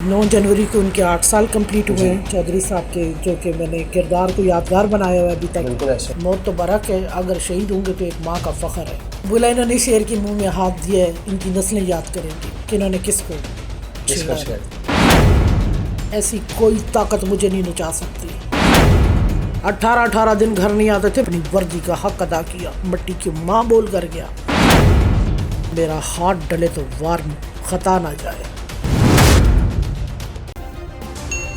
9 जनवरी को उनके 8 साल कंप्लीट हुए हैं चौधरी साहब के, जो कि मैंने किरदार को यादगार बनाया हुआ है अभी तक। बिल्कुल ऐसे। मौत तो बरक है, अगर शहीद होंगे तो एक माँ का फ़ख्र है। बोला इन्होंने शेर के मुंह में हाथ दिया है, इनकी नस्लें याद करेंगी कि इन्होंने किसको छेड़ा। ऐसी कोई ताकत मुझे नहीं नचा सकती। 18 दिन घर नहीं आते थे, अपनी वर्दी का हक अदा किया, मट्टी की माँ बोल कर गया। मेरा हाथ डले तो वार खता ना जाए।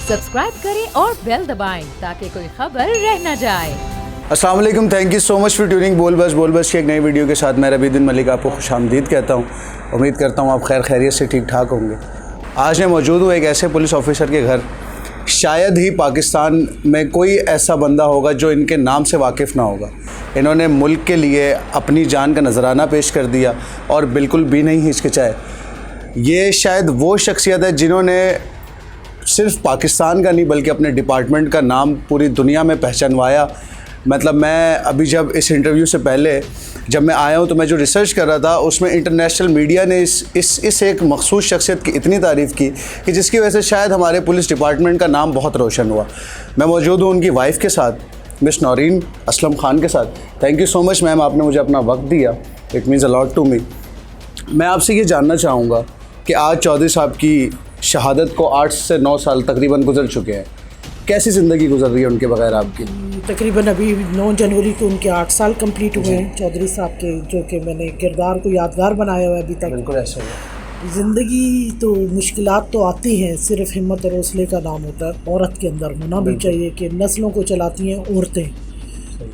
सब्सक्राइब करें और बेल दबाएं ताकि कोई खबर रह न जाए। अस्सलाम वालेकुम, thank you so much for tuning बोल बस की एक नई वीडियो के साथ मैं रबीउद्दीन मलिक आपको खुशामदीद कहता हूँ। उम्मीद करता हूँ आप खैर खैरियत से ठीक ठाक होंगे। आज मैं मौजूद हूँ एक ऐसे पुलिस ऑफिसर के घर, शायद ही पाकिस्तान में कोई ऐसा बंदा होगा जो इनके नाम से वाकिफ़ ना होगा। इन्होंने मुल्क के लिए अपनी जान का नजराना पेश कर दिया और बिल्कुल भी नहीं हिचकिचाए। ये शायद वो शख्सियत है जिन्होंने सिर्फ पाकिस्तान का नहीं बल्कि अपने डिपार्टमेंट का नाम पूरी दुनिया में पहचानवाया। मतलब मैं अभी जब इस इंटरव्यू से पहले जब मैं आया हूँ तो मैं जो रिसर्च कर रहा था उसमें इंटरनेशनल मीडिया ने इस एक मखसूस शख्सियत की इतनी तारीफ़ की कि जिसकी वजह से शायद हमारे पुलिस डिपार्टमेंट का नाम बहुत रोशन हुआ। मैं मौजूद हूँ उनकी वाइफ के साथ, मिस नौरीन असलम ख़ान के साथ। Thank you so much ma'am, आपने मुझे अपना वक्त दिया, it means a lot to me. मैं आपसे ये जानना चाहूँगा कि आज चौधरी साहब की शहादत को 8 से 9 साल तकरीबन गुजर चुके हैं, कैसी ज़िंदगी गुजर रही है उनके बगैर आपकी? तकरीबन अभी 9 जनवरी को उनके 8 साल कंप्लीट हुए हैं चौधरी साहब के, जो कि मैंने किरदार को यादगार बनाया हुआ है अभी तक। बिल्कुल ऐसा है। ज़िंदगी तो मुश्किलात तो आती हैं, सिर्फ हिम्मत और हौसले का नाम होता है। औरत के अंदर होना भी चाहिए कि नस्लों को चलाती हैं औरतें।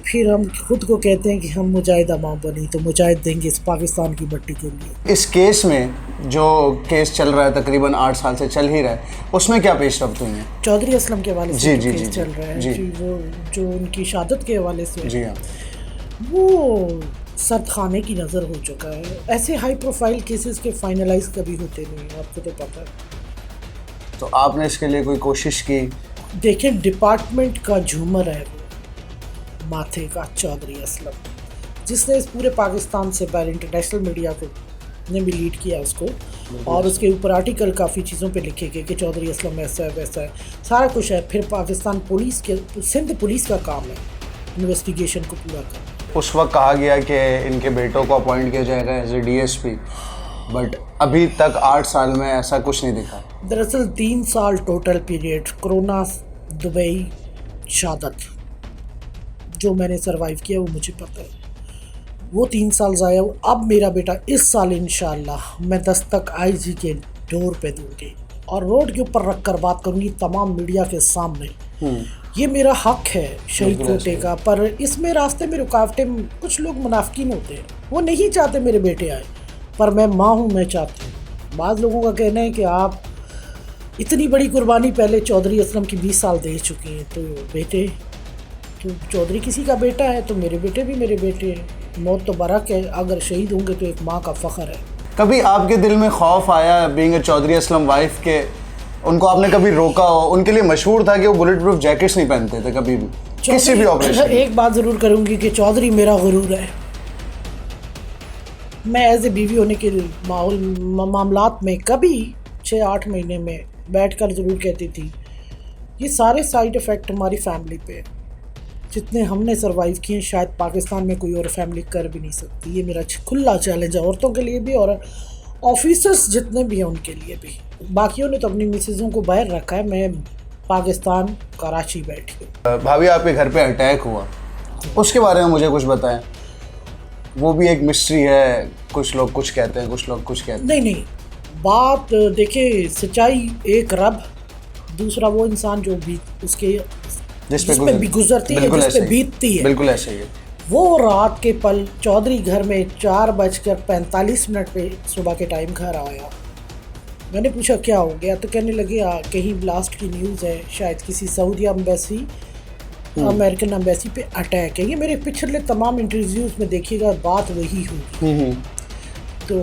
फिर हम खुद को कहते हैं कि हम मुजाहिदा माँ बनी तो मुजाहिद देंगे इस पाकिस्तान की मट्टी के लिए। इस केस में जो केस चल रहा है तकरीबन 8 साल से चल ही रहा है, उसमें क्या पेशरफ्त हुई है? चौधरी असलम के हवाले से जी, केस जी, चल रहा है जी। जी, वो जो उनकी शहादत के हवाले से जी हाँ। वो सर्द खाने की नज़र हो चुका है। ऐसे हाई प्रोफाइल केसेस के फाइनलाइज कभी होते नहीं, आपको तो पता है। तो आपने इसके लिए कोई कोशिश की? देखें, डिपार्टमेंट का झूमर है वो माथे का चौधरी असलम, जिसने इस पूरे पाकिस्तान से बाहर इंटरनेशनल मीडिया को ने भी लीड किया उसको, और उसके ऊपर आर्टिकल काफ़ी चीज़ों पे लिखे गए कि चौधरी असलम ऐसा है वैसा है, सारा कुछ है। फिर पाकिस्तान पुलिस के, सिंध पुलिस का काम है इन्वेस्टिगेशन को पूरा करना। उस वक्त कहा गया कि इनके बेटों को अपॉइंट किया जाएगा एज ए DSP, बट अभी तक 8 साल में ऐसा कुछ नहीं दिखा। दरअसल 3 साल टोटल पीरियड, कोरोना, दुबई, शहादत, जो मैंने सरवाइव किया वो मुझे पता है। वो 3 साल ज़ाया। अब मेरा बेटा इस साल इंशाल्लाह मैं दस्तक IG के डोर पे दूंगी और रोड के ऊपर रख कर बात करूंगी तमाम मीडिया के सामने। ये मेरा हक है शहीद कोटे का, पर इसमें रास्ते में रुकावटें, कुछ लोग मुनाफिकीन होते हैं, वो नहीं चाहते मेरे बेटे आए, पर मैं माँ हूँ, मैं चाहती हूँ। बाद लोगों का कहना है कि आप इतनी बड़ी कुर्बानी पहले चौधरी असलम की 20 साल दे चुकी हैं, तो बेटे, तो चौधरी किसी का बेटा है तो मेरे बेटे भी मेरे बेटे हैं। मौत तो बरक है, अगर शहीद होंगे तो एक माँ का फ़ख्र है। कभी आपके दिल में खौफ आया being a Chaudhary Aslam wife के, उनको आपने कभी रोका हो? उनके लिए मशहूर था कि वो बुलेट प्रूफ जैकेट्स नहीं पहनते थे कभी भी, किसी भी ऑपरेशन। एक बात ज़रूर करूँगी कि चौधरी मेरा गुरूर है। मैं एज ए बीवी होने के मामलात में कभी 6-8 महीने में बैठकर ज़रूर कहती थी ये सारे साइड इफ़ेक्ट हमारी फैमिली पे, जितने हमने सरवाइव किए शायद पाकिस्तान में कोई और फैमिली कर भी नहीं सकती। ये मेरा खुला चैलेंज है, औरतों के लिए भी और ऑफिसर्स जितने भी हैं उनके लिए भी। बाकियों ने तो अपनी मिसेज़ों को बाहर रखा है, मैं पाकिस्तान कराची बैठी हूँ। भाभी आपके घर पे अटैक हुआ, उसके बारे में मुझे कुछ बताएं। वो भी एक मिस्ट्री है, कुछ लोग कुछ कहते हैं, कुछ लोग कुछ कहते हैं। नहीं, बात देखिए, सच्चाई एक रब, दूसरा वो इंसान जो भी उसके जिस पे भी गुजरती है, जिस पे बीतती है। बिल्कुल ऐसे ही है। वो रात के पल चौधरी घर में 4:45 पे सुबह के टाइम घर आया। मैंने पूछा क्या हो गया, तो कहने लगे कहीं ब्लास्ट की न्यूज़ है, शायद किसी सऊदी एम्बेसी, अमेरिकन एम्बेसी पे अटैक है। ये मेरे पिछले तमाम इंटरव्यूज़ में देखिएगा, बात वही होगी। तो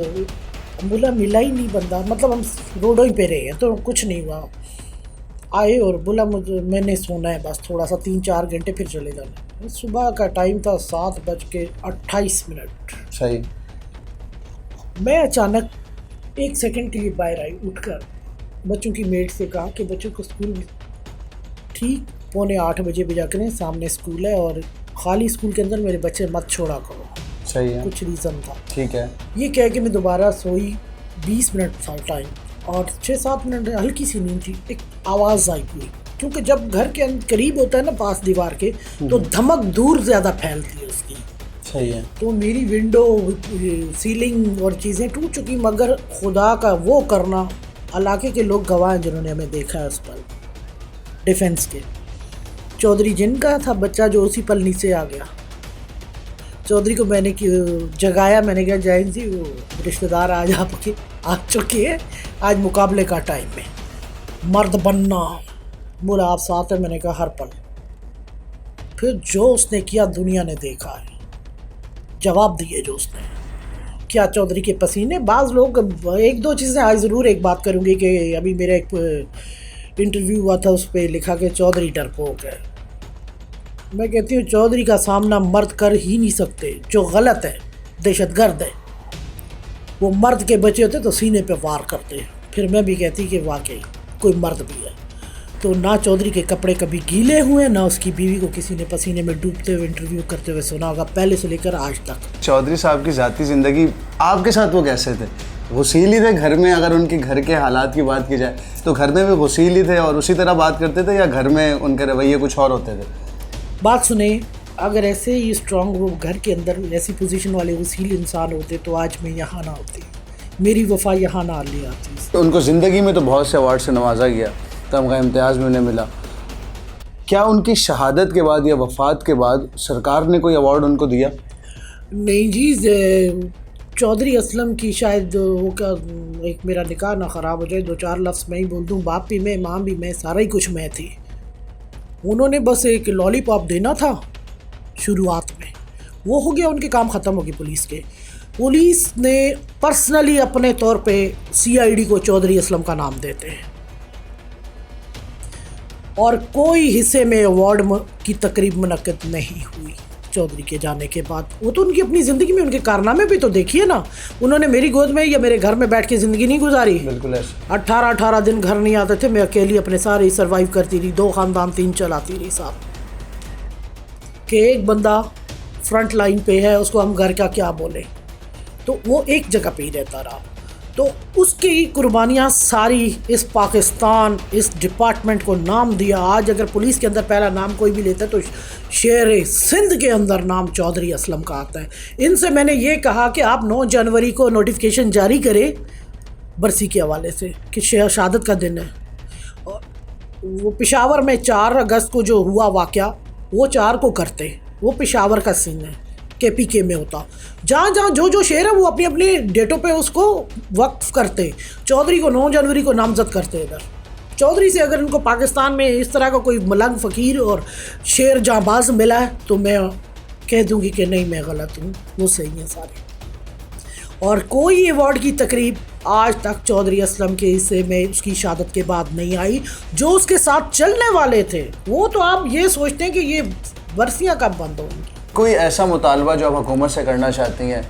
बोला मिला ही नहीं बंदा, मतलब हम रोडों ही पे रहे हैं तो कुछ नहीं हुआ। आए और बोला मुझे, मैंने सोना है बस थोड़ा सा, 3-4 घंटे फिर चले जाना। सुबह का टाइम था 7:28। सही। मैं अचानक 1 सेकंड के लिए बाहर आई उठकर, बच्चों की मेड से कहा कि बच्चों को स्कूल ठीक 7:45 बजे भेजा करें, सामने स्कूल है और खाली स्कूल के अंदर मेरे बच्चे मत छोड़ा करो। सही है, कुछ रीज़न था। ठीक है। ये कह के मैं दोबारा सोई, 20 मिनट था टाइम और 6-7 मिनट हल्की सी नींद थी, एक आवाज़ आई हुई, क्योंकि जब घर के करीब होता है ना पास दीवार के, तो धमक दूर ज़्यादा फैलती है उसकी। सही है। तो मेरी विंडो, सीलिंग और चीज़ें टूट चुकी, मगर खुदा का वो करना, इलाके के लोग गवाह हैं जिन्होंने हमें देखा है उस पल, डिफेंस के। चौधरी जिनका था बच्चा जो उसी पल नीचे आ गया। चौधरी को मैंने जगाया, मैंने कहा जैन जी वो रिश्तेदार आज आपके आ चुके हैं, आज मुकाबले का टाइम है, मर्द बनना। बोला आप साथ हैं? मैंने कहा हर पल। फिर जो उसने किया दुनिया ने देखा है, जवाब दिए जो उसने क्या। चौधरी के पसीने, बाज़ लोग, एक दो चीज़ें आज ज़रूर एक बात करूँगी कि अभी मेरा एक इंटरव्यू हुआ था, उस पर लिखा कि चौधरी डरपोक है। मैं कहती हूँ चौधरी का सामना मर्द कर ही नहीं सकते, जो गलत है, दहशतगर्द है। वो मर्द के बच्चे होते तो सीने पे वार करते। फिर मैं भी कहती कि वाकई कोई मर्द भी है। तो ना चौधरी के कपड़े कभी गीले हुए, ना उसकी बीवी को किसी ने पसीने में डूबते हुए इंटरव्यू करते हुए सुना होगा, पहले से लेकर आज तक। चौधरी साहब की ज़ाती ज़िंदगी आपके साथ वो कैसे थे? गुसील ही थे घर में? अगर उनके घर के हालात की बात की जाए तो घर में भी गुसील ही थे और उसी तरह बात करते थे, या घर में उनके रवैये कुछ और होते थे? बात सुने, अगर ऐसे ही स्ट्रॉन्ग वो घर के अंदर ऐसी पोजीशन वाले वसील इंसान होते तो आज मैं यहाँ ना होती, मेरी वफा यहाँ ना ले आती। तो उनको ज़िंदगी में तो बहुत से अवार्ड से नवाजा गया, तमगा इम्तियाज़ भी उन्हें मिला। क्या उनकी शहादत के बाद या वफ़ात के बाद सरकार ने कोई अवार्ड उनको दिया? नहीं जी, चौधरी असलम की शायद वो का एक मेरा निकाह ना ख़राब हो जाए, 2-4 लफ्ज़ मैं ही बोल दूँ, बाप भी मैं, माँ भी मैं, सारा ही कुछ मैं थी। उन्होंने बस एक लॉलीपॉप देना था शुरुआत में, वो हो गया, उनके काम ख़त्म हो गए पुलिस के। पुलिस ने पर्सनली अपने तौर पे CID को चौधरी असलम का नाम देते हैं और कोई हिस्से में अवार्ड की तकरीब मुनक्किद नहीं हुई चौधरी के जाने के बाद। वो तो उनकी अपनी ज़िंदगी में उनके कारनामे भी तो देखिए ना, उन्होंने मेरी गोद में या मेरे घर में बैठ के ज़िंदगी नहीं गुजारी। बिल्कुल ऐसे 18 दिन घर नहीं आते थे, मैं अकेली अपने सारे सर्वाइव करती रही, 2 ख़ानदान 3 चलाती रही साहब। कि एक बंदा फ्रंट लाइन पे है, उसको हम घर का क्या बोले, तो वो एक जगह पे ही रहता रहा। तो उसकी कुर्बानियाँ सारी इस पाकिस्तान, इस डिपार्टमेंट को नाम दिया। आज अगर पुलिस के अंदर पहला नाम कोई भी लेता है तो शेर सिंध के अंदर नाम चौधरी असलम का आता है। इनसे मैंने ये कहा कि आप 9 जनवरी को नोटिफिकेशन जारी करें बरसी के हवाले से कि शहादत का दिन है। और वो पेशावर में 4 अगस्त को जो हुआ वाक़या, वो 4 को करते, वो पेशावर का सीन है, KPK में होता। जहाँ जहाँ जो शेर है वो अपनी अपनी डेटों पे उसको वक्फ करते। चौधरी को 9 जनवरी को नामजद करते इधर। चौधरी से अगर इनको पाकिस्तान में इस तरह का कोई मलंग फ़कीर और शेर जांबाज मिला है तो मैं कह दूंगी कि नहीं, मैं गलत हूँ, वो सही है सारे। और कोई अवार्ड की तकरीब आज तक चौधरी असलम के हिस्से में उसकी शहादत के बाद नहीं आई। जो उसके साथ चलने वाले थे वो तो आप ये सोचते हैं कि ये बरसियाँ कब बंद होंगी। कोई ऐसा मुतालबा जो आप हुकूमत से करना चाहती हैं?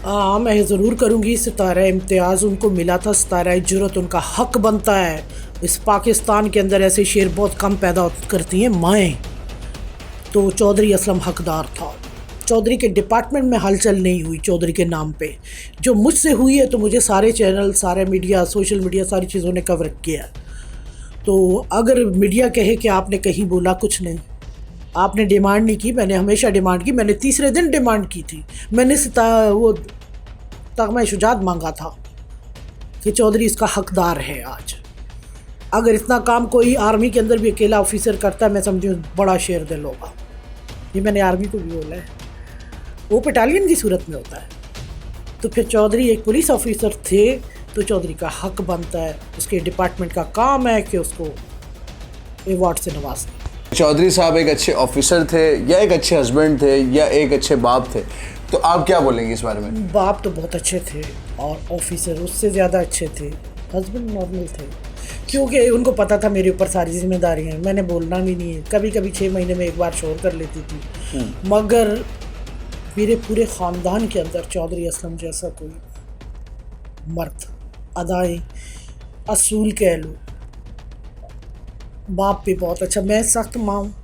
हाँ, मैं ज़रूर करूँगी। सितारा इम्तियाज़ उनको मिला था, सितारा जुर्रत उनका हक बनता है। इस पाकिस्तान के अंदर ऐसे शेर बहुत कम पैदा करती हैं माएँ, तो चौधरी असलम हकदार था। चौधरी के डिपार्टमेंट में हलचल नहीं हुई चौधरी के नाम पे, जो मुझसे हुई है तो मुझे सारे चैनल, सारे मीडिया, सोशल मीडिया, सारी चीज़ों ने कवर किया। तो अगर मीडिया कहे कि आपने कहीं बोला, कुछ नहीं, आपने डिमांड नहीं की, मैंने हमेशा डिमांड की। मैंने तीसरे दिन डिमांड की थी, मैंने वो तगमा शुजात मांगा था कि चौधरी इसका हकदार है। आज अगर इतना काम कोई आर्मी के अंदर भी अकेला ऑफिसर करता है, मैं समझूँ बड़ा शेर दिल होगा। ये मैंने आर्मी को भी बोला है, वो बटालियन की सूरत में होता है। तो फिर चौधरी एक पुलिस ऑफिसर थे, तो चौधरी का हक बनता है, उसके डिपार्टमेंट का काम है कि उसको अवार्ड से नवाजें। चौधरी साहब एक अच्छे ऑफिसर थे या एक अच्छे हस्बैंड थे या एक अच्छे बाप थे, तो आप क्या बोलेंगे इस बारे में? बाप तो बहुत अच्छे थे और ऑफिसर उससे ज़्यादा अच्छे थे। हस्बैंड नॉर्मल थे, क्योंकि उनको पता था मेरे ऊपर सारी जिम्मेदारी हैं, मैंने बोलना भी नहीं है। कभी कभी 6 महीने में एक बार शोर कर लेती थी, मगर मेरे पूरे ख़ानदान के अंदर चौधरी असलम जैसा कोई मर्द, अदाएँ, असूल कह लो। बाप भी बहुत अच्छा, मैं सख्त माँ हूँ,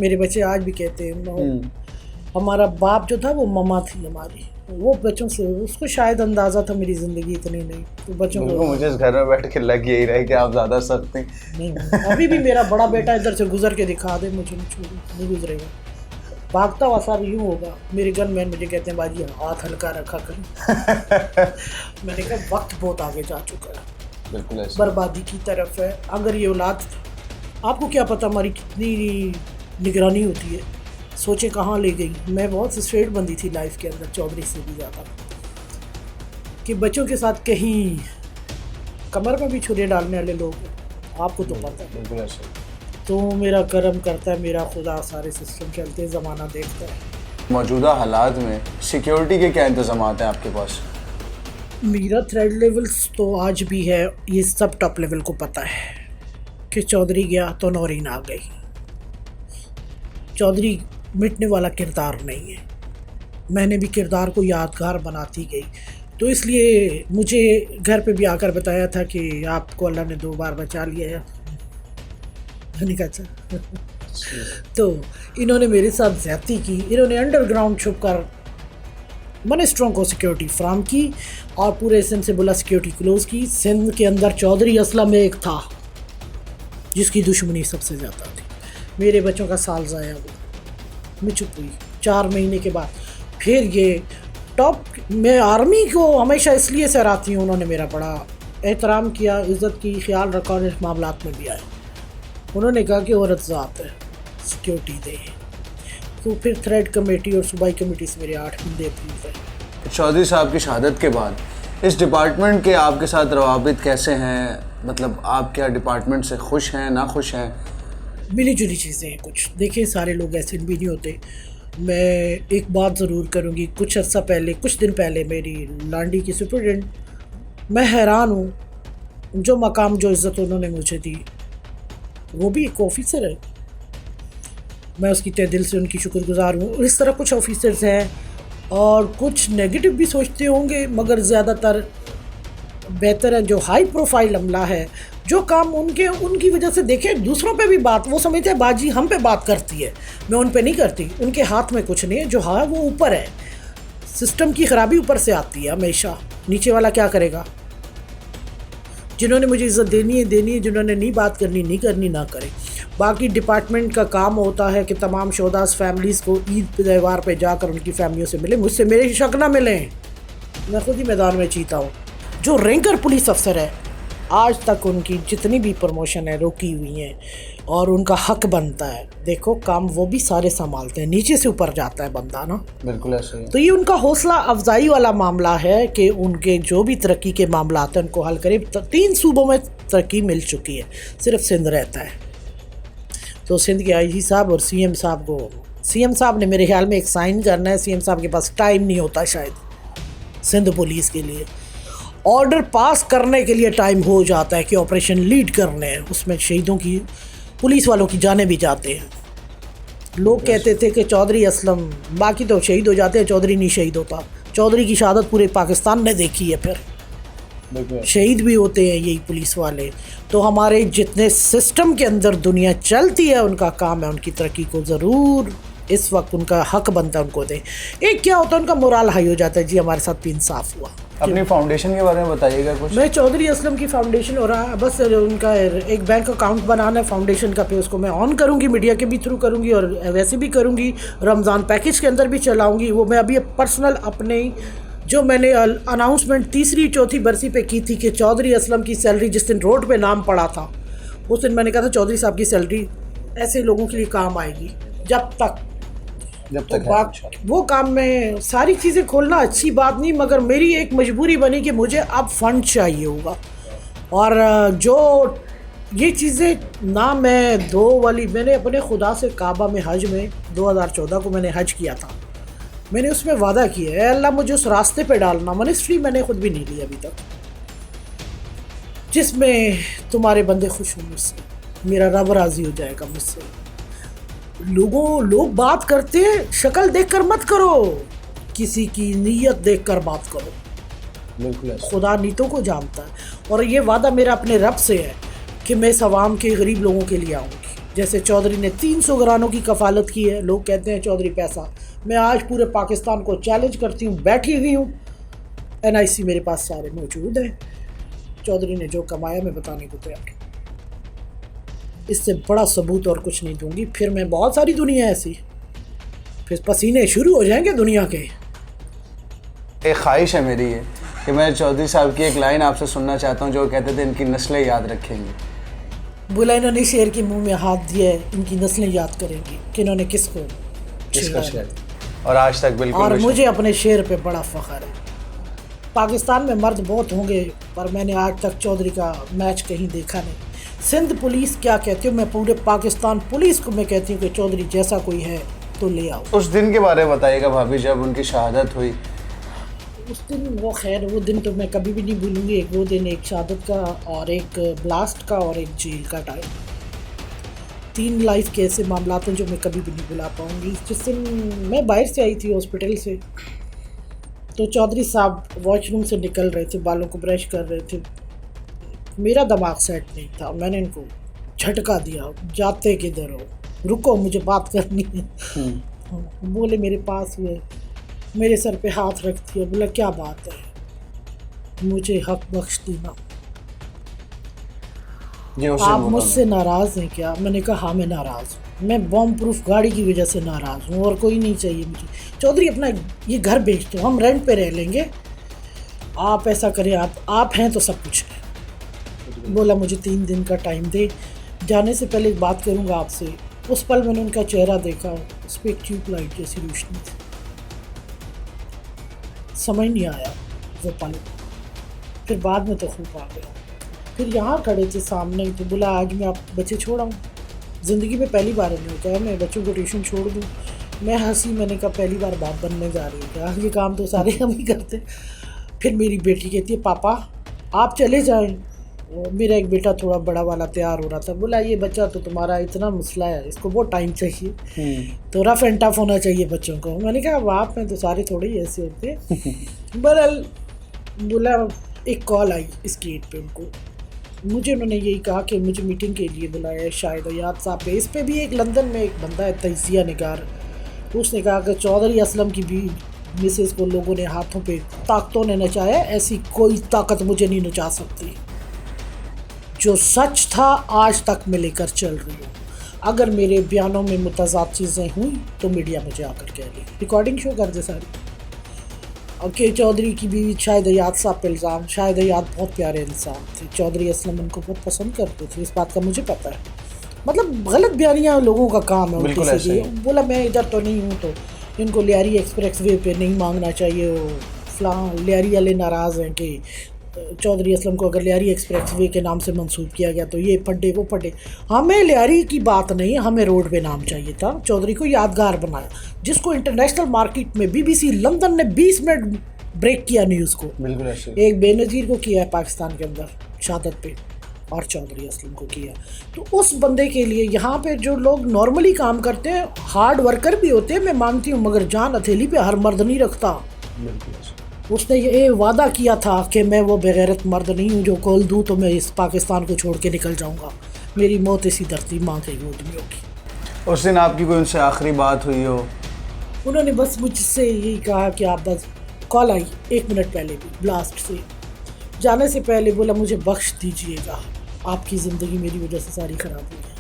मेरे बच्चे आज भी कहते हैं हमारा बाप जो था वो ममा थी हमारी। वो बच्चों से उसको शायद अंदाज़ा था मेरी ज़िंदगी इतनी नहीं, तो बच्चों को मुझे इस घर में बैठ के लग यही रहा है कि आप ज़्यादा सख्त हैं। नहीं, अभी भी मेरा बड़ा बेटा इधर से गुजर के दिखा दे, मुझे नहीं गुजरेगा, भागता हुआ सब यूँ होगा। मेरे गन मैन मुझे कहते हैं बाजी हाथ हल्का रखा कर। मैंने कहा वक्त बहुत आगे जा चुका है, बिल्कुल ऐसा। बर्बादी की तरफ है। अगर ये औलाद, आपको क्या पता हमारी कितनी निगरानी होती है, सोचे कहाँ ले गई। मैं बहुत स्ट्रेट बंदी थी लाइफ के अंदर, चौधरी से भी ज़्यादा, कि बच्चों के साथ कहीं कमर में भी छुरे डालने वाले लोग, आपको तो पता है। बिल्कुल ऐसा। तो मेरा करम करता है मेरा खुदा, सारे सिस्टम चलते हैं, ज़माना देखता है। मौजूदा हालात में सिक्योरिटी के क्या इंतजाम हैं आपके पास? मेरा थ्रेड लेवल्स तो आज भी है, ये सब टॉप लेवल को पता है कि चौधरी गया तो नौरीन आ गई। चौधरी मिटने वाला किरदार नहीं है, मैंने भी किरदार को यादगार बनाती गई। तो इसलिए मुझे घर पे भी आकर बताया था कि आपको अल्लाह ने 2 बार बचा लिया है। मैंने कहा अच्छा। तो इन्होंने मेरे साथ ज़्यादती की, इन्होंने अंडरग्राउंड छुप कर मनिस्टरों को सिक्योरिटी फ्राहम की और पूरे सिंध से बोला सिक्योरिटी क्लोज़ की। सिंध के अंदर चौधरी असलम एक था जिसकी दुश्मनी सबसे ज़्यादा थी। मेरे बच्चों का साल ज़ाया हुआ, मैं चुप हुई। 4 महीने के बाद फिर ये टॉप, मैं आर्मी को हमेशा इसलिए सराहती हूँ, उन्होंने मेरा बड़ा एहतराम किया, इज़्ज़त की, ख्याल रखा और इस मामलात में भी आए। उन्होंने कहा कि औरत ज़ात है, सिक्योरिटी दे। तो फिर थ्रेड कमेटी और सूबाई कमेटी से मेरे 8 बंदे अप्रूव हैं। चौधरी साहब की शहादत के बाद इस डिपार्टमेंट के आपके साथ रवाबित कैसे हैं? मतलब आप क्या डिपार्टमेंट से खुश हैं, ना खुश हैं? मिली जुली चीज़ें हैं कुछ। देखिए सारे लोग ऐसे भी नहीं होते। मैं एक बात ज़रूर करूँगी, कुछ अर्सा पहले, कुछ दिन पहले मेरी लांडी की सुपरिटेंडेंट, मैं हैरान हूँ, जो मकाम जो इज़्ज़त उन्होंने मुझे दी, वो भी एक ऑफिसर है, मैं उसकी तहे दिल से उनकी शुक्रगुजार हूँ। और इस तरह कुछ ऑफिसर्स हैं और कुछ नेगेटिव भी सोचते होंगे, मगर ज़्यादातर बेहतर है जो हाई प्रोफाइल अमला है, जो काम उनकी वजह से देखे दूसरों पे भी बात, वो समझते हैं बाजी हम पे बात करती है, मैं उन पे नहीं करती। उनके हाथ में कुछ नहीं है, जो है वो ऊपर है। सिस्टम की ख़राबी ऊपर से आती है हमेशा, नीचे वाला क्या करेगा। जिन्होंने मुझे इज़्ज़त देनी है, जिन्होंने नहीं बात करनी नहीं करनी, ना करें। बाकी डिपार्टमेंट का काम होता है कि तमाम शोदास फैमिलीज़ को ईद त्यौहार पे जाकर उनकी फैमिलियों से मिले, मुझसे मेरे शक ना मिलें, मैं खुद ही मैदान में चीता हूँ। जो रैंकर पुलिस अफसर है, आज तक उनकी जितनी भी प्रमोशन है रोकी हुई हैं और उनका हक बनता है। देखो काम वो भी सारे संभालते हैं, नीचे से ऊपर जाता है बंदा ना। बिल्कुल ऐसे ही। तो ये उनका हौसला अफजाई वाला मामला है कि उनके जो भी तरक्की के मामला आते हैं उनको हल करें। 3 सूबों में तरक्की मिल चुकी है, सिर्फ सिंध रहता है। तो सिंध के आईजी साहब और सीएम साहब को, सीएम साहब ने मेरे ख्याल में एक साइन करना है, सीएम साहब के पास टाइम नहीं होता शायद सिंध पुलिस के लिए। ऑर्डर पास करने के लिए टाइम हो जाता है कि ऑपरेशन लीड करने हैं, उसमें शहीदों की, पुलिस वालों की जानें भी जाते हैं। लोग कहते थे कि चौधरी असलम, बाकी तो शहीद हो जाते हैं, चौधरी नहीं शहीद होता। चौधरी की शहादत पूरे पाकिस्तान ने देखी है, फिर शहीद भी होते हैं यही पुलिस वाले। तो हमारे जितने सिस्टम के अंदर दुनिया चलती है, उनका काम है उनकी तरक्की को ज़रूर इस वक्त उनका हक बनता है उनको दें। एक क्या होता है, उनका मोराल हाई हो जाता है, जी हमारे साथ भी इंसाफ हुआ। अपनी फाउंडेशन के बारे में बताइएगा कुछ। मैं चौधरी असलम की फाउंडेशन हो रहा है, बस उनका एक बैंक अकाउंट बनाना है फाउंडेशन का, पे उसको मैं ऑन करूंगी, मीडिया के भी थ्रू करूंगी और वैसे भी करूंगी, रमज़ान पैकेज के अंदर भी चलाऊंगी। वो मैं अभी पर्सनल अपने, जो मैंने अनाउंसमेंट 3री 4थी बरसी पे की थी कि चौधरी असलम की सैलरी, जिस दिन रोड पे नाम पड़ा था उस दिन मैंने कहा था चौधरी साहब की सैलरी ऐसे लोगों के लिए काम आएगी जब तक बात, वो काम में सारी चीज़ें खोलना अच्छी बात नहीं, मगर मेरी एक मजबूरी बनी कि मुझे अब फंड चाहिए होगा। और जो ये चीज़ें ना, मैं 2 वाली, मैंने अपने खुदा से काबा में हज में 2014 को मैंने हज किया था, मैंने उसमें वादा किया है अल्लाह मुझे उस रास्ते पे डालना। मिनिस्ट्री मैंने खुद भी नहीं ली अभी तक, जिसमें तुम्हारे बंदे खुश हों मुझसे, मेरा रब राज़ी हो जाएगा मुझसे। लोग बात करते हैं, शक्ल देखकर मत करो, किसी की नीयत देखकर बात करो। बिल्कुल ऐसे। खुदा नीतों को जानता है। और ये वादा मेरा अपने रब से है कि मैं इस अवाम के गरीब लोगों के लिए आऊँगी। जैसे चौधरी ने 300 घरानों की कफालत की है, लोग कहते हैं चौधरी पैसा, मैं आज पूरे पाकिस्तान को चैलेंज करती हूँ, बैठी हुई हूँ, NIC मेरे पास सारे मौजूद हैं, चौधरी ने जो कमाया मैं बताने को तैयार हूँ। इससे बड़ा सबूत और कुछ नहीं दूंगी। फिर मैं बहुत सारी दुनिया ऐसी, फिर पसीने शुरू हो जाएंगे दुनिया के। एक ख्वाहिश है मेरी ये कि मैं चौधरी साहब की एक लाइन आपसे सुनना चाहता हूँ जो कहते थे इनकी नस्लें याद रखेंगी। बोला इन्होंने शेर के मुंह में हाथ दिया है, इनकी नस्लें याद करेंगी कि इन्होंने किसको इसका छेड़ा है। शेर और आज तक बिल्कुल और भी मुझे अपने शेर पे बड़ा फ़ख्र है। पाकिस्तान में मर्द बहुत होंगे पर मैंने आज तक चौधरी का मैच कहीं देखा नहीं। सिंध पुलिस क्या कहती हूँ, मैं पूरे पाकिस्तान पुलिस को मैं कहती हूँ कि चौधरी जैसा कोई है तो ले आओ। उस दिन के बारे में बताइएगा भाभी जब उनकी शहादत हुई। उस दिन वो खैर वो दिन तो मैं कभी भी नहीं भूलूंगी। एक वो दिन, एक शहादत का और एक ब्लास्ट का और एक जेल का टाइम, 3 लाइफ के ऐसे मामला हैं जो मैं कभी भी नहीं भुला पाऊंगी। जिस दिन मैं बाहर से आई थी हॉस्पिटल से, तो चौधरी साहब वॉशरूम से निकल रहे थे, बालों को ब्रश कर रहे थे। मेरा दिमाग सेट नहीं था, मैंने इनको झटका दिया, जाते किधर हो, रुको मुझे बात करनी है। बोले मेरे पास हुए, मेरे सर पे हाथ रख दिया, बोला क्या बात है, मुझे हक बख्श देना, आप मुझसे नाराज़ हैं क्या? मैंने कहा हाँ मैं नाराज़ हूँ, मैं बॉम्ब प्रूफ गाड़ी की वजह से नाराज़ हूँ और कोई नहीं चाहिए मुझे। चौधरी अपना ये घर बेच दो, हम रेंट पे रह लेंगे, आप ऐसा करें, आप हैं तो सब कुछ है। बोला मुझे 3 दिन का टाइम दे, जाने से पहले एक बात करूँगा आपसे। उस पल मैंने उनका चेहरा देखा, उस पर एक ट्यूबलाइट जैसी रोशनी थी, समझ नहीं आया वो पल, फिर बाद में तो खूब आ गया। फिर यहाँ खड़े थे सामने, तो बोला आज मैं आप बच्चे छोड़ आऊँ, ज़िंदगी में पहली बार नहीं होता है मैं बच्चों को ट्यूशन छोड़ दूँ। मैं हंसी, मैंने कहा पहली बार बाप बनने जा रही हूँ क्या, ये काम तो सारे हम ही करते। फिर मेरी बेटी कहती है पापा आप चले जाएं। मेरा एक बेटा थोड़ा बड़ा वाला तैयार हो रहा था, बोला ये बच्चा तो तुम्हारा इतना मसला है, इसको बहुत टाइम चाहिए, तो रफ एंड टफ होना चाहिए बच्चों को। मैंने कहा बाप में तो सारे थोड़े ही ऐसे होते। बहरहाल बोला एक कॉल आई इस गेट पे उनको, मुझे उन्होंने यही कहा कि मुझे मीटिंग के लिए बुलाया है शायद याद साहब पे। इस पे भी एक लंदन में एक बंदा है तजिया निगार, उसने कहा कि चौधरी असलम की भी मिसेस को लोगों ने हाथों पे ताकतों ने नचाया, ऐसी कोई ताकत मुझे नहीं नचा सकती। जो सच था आज तक मैं लेकर चल रही हूँ, अगर मेरे बयानों में मुतज़ाद चीज़ें हुई तो मीडिया मुझे आकर कह ली, रिकॉर्डिंग शो कर दे सारी। और के चौधरी की बीवी शाहिद हयात साहब पे इल्ज़ाम, शाहिद हयात बहुत प्यारे इंसान थे, चौधरी असलम उनको बहुत पसंद करते थे, इस बात का मुझे पता है। मतलब गलत बयानियाँ लोगों का काम है उनके से। बोला मैं इधर तो नहीं हूँ, तो इनको लियारी एक्सप्रेस वे पे नहीं मांगना चाहिए, वो फलां लियारी वाले नाराज़ हैं कि चौधरी असलम को अगर लियारी एक्सप्रेस वे के नाम से मंसूब किया गया तो ये पढ़े वो पढ़े। हमें लियारी की बात नहीं, हमें रोड पे नाम चाहिए था। चौधरी को यादगार बनाया, जिसको इंटरनेशनल मार्केट में BBC लंदन ने 20 मिनट ब्रेक किया न्यूज़ को, बिल्कुल ऐसे एक बेनज़ीर को किया है पाकिस्तान के अंदर शहादत पे, और चौधरी असलम को किया। तो उस बंदे के लिए यहाँ पे जो लोग नॉर्मली काम करते हैं, हार्ड वर्कर भी होते हैं, मैं मानती हूँ, मगर जान हथेली पे हर मर्द नहीं रखता। उसने ये वादा किया था कि मैं वो बेगैरत मर्द नहीं हूँ जो कॉल दूँ तो मैं इस पाकिस्तान को छोड़ के निकल जाऊँगा, मेरी मौत इसी धरती माँ के गोद में होगी। उस दिन आपकी कोई उनसे आखिरी बात हुई हो? उन्होंने बस मुझसे यही कहा कि आप बस, कॉल आई 1 मिनट पहले भी ब्लास्ट से जाने से पहले, बोला मुझे बख्श दीजिएगा, आपकी ज़िंदगी मेरी वजह से सारी ख़राब हुई है।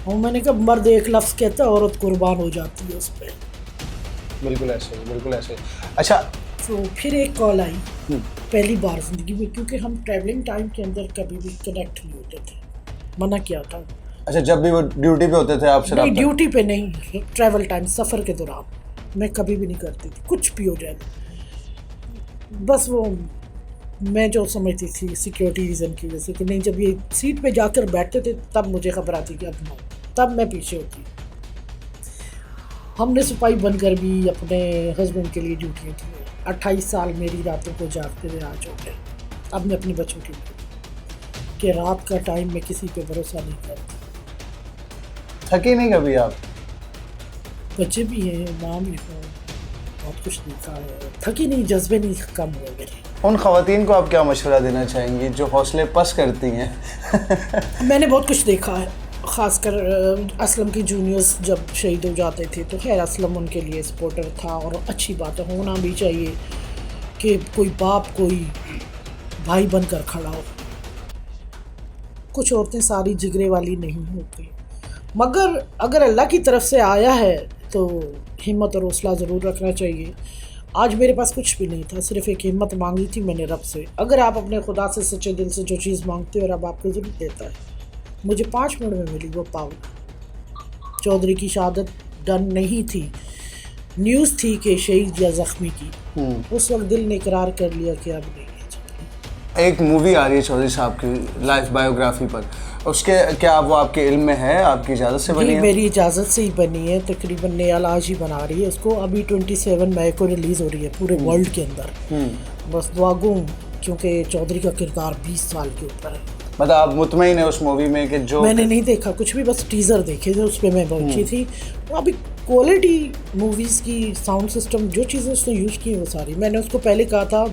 और मैंने कहा मर्द एक लफ्ज़ कहता है, औरत कुर्बान हो जाती है उस पर। बिल्कुल ऐसे, बिल्कुल ऐसे। अच्छा, तो फिर एक कॉल आई पहली बार ज़िंदगी में, क्योंकि हम ट्रैवलिंग टाइम के अंदर कभी भी कनेक्ट नहीं होते थे, मना किया था। अच्छा, जब भी वो ड्यूटी पे होते थे आपसे? नहीं, ड्यूटी पे नहीं, ट्रैवल टाइम, सफ़र के दौरान मैं कभी भी नहीं करती थी, कुछ भी हो जाए। बस वो मैं जो समझती थी सिक्योरिटी रीज़न की वजह से कि नहीं, जब ये सीट पे जाकर बैठते थे तब मुझे खबर आती कि अब नो, तब मैं पीछे होती। हमने सिपाही बनकर भी अपने हस्बैंड के लिए ड्यूटियाँ की। 28 साल मेरी रातों को जागते हुए आज हो गए। अब मैं अपने बच्चों के लिए कि रात का टाइम में किसी पे भरोसा नहीं करती। थके नहीं कभी आप? बच्चे भी हैं, माँ भी हूँ, बहुत कुछ देखा है, थकी नहीं, जज्बे नहीं कम हुए मेरे। उन ख़वातीन को आप क्या मशवरा देना चाहेंगी जो हौसले पस करती हैं? मैंने बहुत कुछ देखा है, ख़ासकर असलम की जूनियर्स जब शहीद हो जाते थे तो खैर असलम उनके लिए सपोर्टर था, और अच्छी बात है, होना भी चाहिए कि कोई बाप कोई भाई बनकर खड़ा हो। कुछ औरतें सारी जिगरे वाली नहीं होती, मगर अगर अल्लाह की तरफ से आया है तो हिम्मत और हौसला ज़रूर रखना चाहिए। आज मेरे पास कुछ भी नहीं था, सिर्फ एक हिम्मत मांगी थी मैंने रब से। अगर आप अपने खुदा से सच्चे दिल से जो चीज़ मांगते हो रब आपको ज़रूर देता है। मुझे 5 मिनट में मिली वो पावर। चौधरी की शहादत डन नहीं थी, न्यूज़ थी कि शहीद या ज़ख्मी की। उस वक्त दिल ने इकरार कर लिया कि अब नहीं है। एक मूवी आ रही है चौधरी साहब की लाइफ बायोग्राफी पर, उसके क्या वो आपके इल्म में है, आपकी इजाज़त से बनी जी है? मेरी इजाज़त से ही बनी है, तकरीबन नेहाल आज ही बना रही है उसको। अभी 27 मई को रिलीज़ हो रही है पूरे वर्ल्ड के अंदर। बस दुआ गो, क्योंकि चौधरी का किरदार 20 साल के ऊपर है। मतलब आप मुतमईन है उस मूवी में कि जो मैंने नहीं देखा कुछ भी, बस टीज़र देखे थे, उस पर मैं पहुंची थी। तो अभी क्वालिटी मूवीज़ की, साउंड सिस्टम, जो चीज़ें उसने यूज़ की वो सारी, मैंने उसको पहले कहा था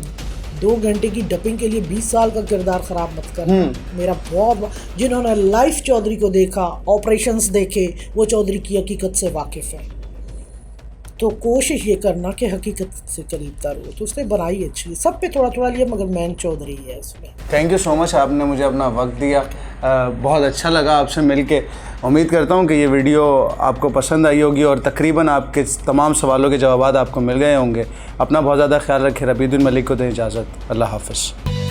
2 घंटे की डबिंग के लिए 20 साल का किरदार ख़राब मत करना। मेरा बहुत, जिन्होंने लाइफ चौधरी को देखा, ऑपरेशंस देखे, वो चौधरी की हकीकत से वाकिफ़ है, तो कोशिश ये करना कि हकीकत से करीब तर हो। तो उसने बनाई अच्छी, सब पे थोड़ा थोड़ा लिया, मगर मैन चौधरी है उसमें। थैंक यू सो मच, आपने मुझे अपना वक्त दिया, बहुत अच्छा लगा आपसे मिलके। उम्मीद करता हूँ कि ये वीडियो आपको पसंद आई होगी और तकरीबन आपके तमाम सवालों के जवाब आपको मिल गए होंगे। अपना बहुत ज़्यादा ख्याल रखें। रबीउद्दीन मलिक को दें इजाज़त। अल्लाह हाफ़िज़।